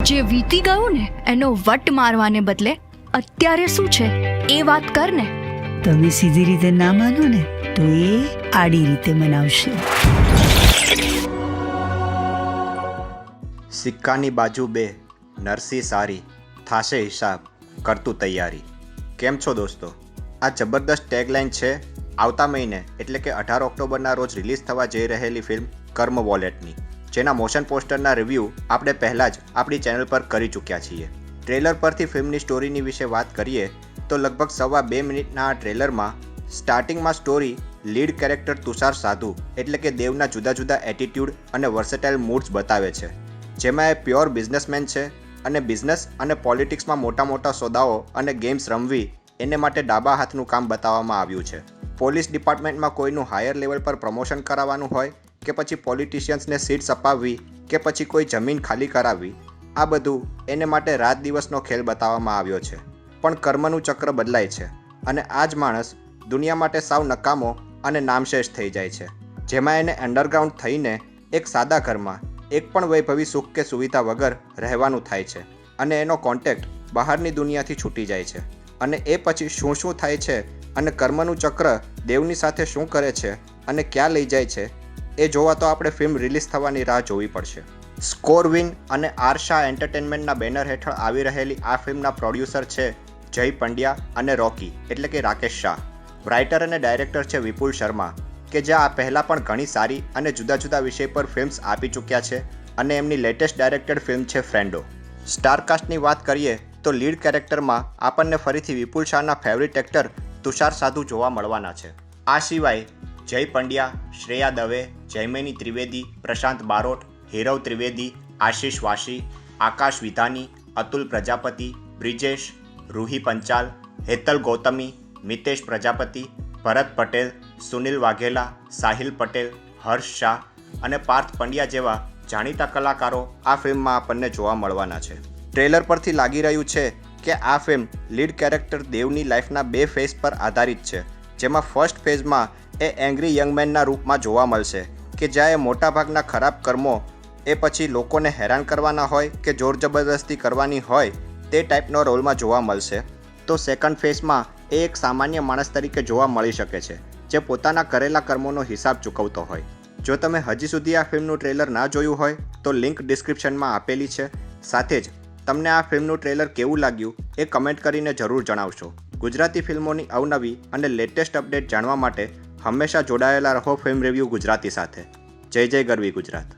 જે વીતી ગયું ને એનો વટ મારવાને બદલે અત્યારે શું છે એ વાત કર ને. તમે સીધી રીતે ના માનો ને તો એ આડી રીતે મનાવશે. સિક્કાની બાજુ બે, નરસી સારી, થાશે હિસાબ, કરતું તૈયારી. કેમ છો દોસ્તો? આ જબરદસ્ત ટેગલાઇન છે આવતા મહિને એટલે કે 18 ઓક્ટોબરના રોજ રિલીઝ થવા જઈ રહેલી ફિલ્મ કર્મ વોલેટની, જેના મોશન પોસ્ટરના રિવ્યૂ આપણે પહેલાં જ આપણી ચેનલ પર કરી ચૂક્યા છીએ. ટ્રેલર પરથી ફિલ્મની સ્ટોરીની વિશે વાત કરીએ તો લગભગ 2.5 મિનિટના આ ટ્રેલરમાં સ્ટાર્ટિંગમાં સ્ટોરી લીડ કેરેક્ટર તુષાર સાધુ એટલે કે દેવના જુદા જુદા એટીટ્યૂડ અને વર્સેટાઇલ મૂડ્સ બતાવે છે, જેમાં એ પ્યોર બિઝનેસમેન છે અને બિઝનેસ અને પોલિટિક્સમાં મોટા મોટા સોદાઓ અને ગેમ્સ રમવી એને માટે ડાબા હાથનું કામ બતાવવામાં આવ્યું છે. પોલીસ ડિપાર્ટમેન્ટમાં કોઈનું હાયર લેવલ પર પ્રમોશન કરાવવાનું હોય કે પછી પોલિટિશિયન્સને સીટ્સ અપાવવી કે પછી કોઈ જમીન ખાલી કરાવવી, આ બધું એને માટે રાત દિવસનો ખેલ બતાવવામાં આવ્યો છે. પણ કર્મનું ચક્ર બદલાય છે અને આ જ માણસ દુનિયા માટે સાવ નકામો અને નામશેષ થઈ જાય છે, જેમાં એને અંડરગ્રાઉન્ડ થઈને એક સાદા ઘરમાં એક પણ વૈભવી સુખ કે સુવિધા વગર રહેવાનું થાય છે અને એનો કોન્ટેક્ટ બહારની દુનિયાથી છૂટી જાય છે. અને એ પછી શું શું થાય છે અને કર્મનું ચક્ર દેવની સાથે શું કરે છે અને ક્યાં લઈ જાય છે એ જોવા તો આપણે ફિલ્મ રિલીઝ થવાની રાહ જોવી પડશે. સ્કોરવિન અને આરશા એન્ટરટેનમેન્ટના બેનર હેઠળ આવી રહેલી આ ફિલ્મના પ્રોડ્યુસર છે જય પંડ્યા અને રોકી એટલે કે રાકેશ શાહ. રાઇટર અને ડાયરેક્ટર છે વિપુલ શર્મા, કે જે આ પહેલાં પણ ઘણી સારી અને જુદા જુદા વિષય પર ફિલ્મ્સ આપી ચૂક્યા છે અને એમની લેટેસ્ટ ડાયરેક્ટેડ ફિલ્મ છે ફ્રેન્ડો. સ્ટારકાસ્ટની વાત કરીએ તો લીડ કેરેક્ટરમાં આપણને ફરીથી વિપુલ શાહના ફેવરિટ એક્ટર તુષાર સાધુ જોવા મળવાના છે. આ સિવાય જય પંડ્યા, શ્રેયા દવે, જયમેની ત્રિવેદી, પ્રશાંત બારોટ, હીરવ ત્રિવેદી, આશિષ વાશી, આકાશ વિધાની, અતુલ પ્રજાપતિ, બ્રિજેશ, રૂહી પંચાલ, હેતલ ગૌતમી, મિતેશ પ્રજાપતિ, ભરત પટેલ, સુનિલ વાઘેલા, સાહિલ પટેલ, હર્ષ શાહ અને પાર્થ પંડ્યા જેવા જાણીતા કલાકારો આ ફિલ્મમાં આપણને જોવા મળવાના છે. ટ્રેલર પરથી લાગી રહ્યું છે કે આ ફિલ્મ લીડ કેરેક્ટર દેવની લાઈફના 2 ફેઝ પર આધારિત છે, જેમાં ફર્સ્ટ ફેઝમાં એ એંગ્રી યંગમેનના રૂપમાં જોવા મળશે કે જ્યાં એ મોટાભાગના ખરાબ કર્મો એ પછી લોકોને હેરાન કરવાના હોય કે જોર જબરદસ્તી કરવાની હોય તે ટાઈપનો રોલમાં જોવા મળશે. તો સેકન્ડ ફેઝમાં એ એક સામાન્ય માણસ તરીકે જોવા મળી શકે છે, જે પોતાના કરેલા કર્મોનો હિસાબ ચૂકવતો હોય. જો તમે હજી સુધી આ ફિલ્મનું ટ્રેલર ના જોયું હોય તો લિંક ડિસ્ક્રિપ્શનમાં આપેલી છે. સાથે જ તમને આ ફિલ્મનું ટ્રેલર કેવું લાગ્યું એ કમેન્ટ કરીને જરૂર જણાવશો. ગુજરાતી ફિલ્મોની અવનવી અને લેટેસ્ટ અપડેટ જાણવા માટે હંમેશા જોડાયેલા રહો ફિલ્મ રિવ્યૂ ગુજરાતી સાથે. જય જય ગરવી ગુજરાત.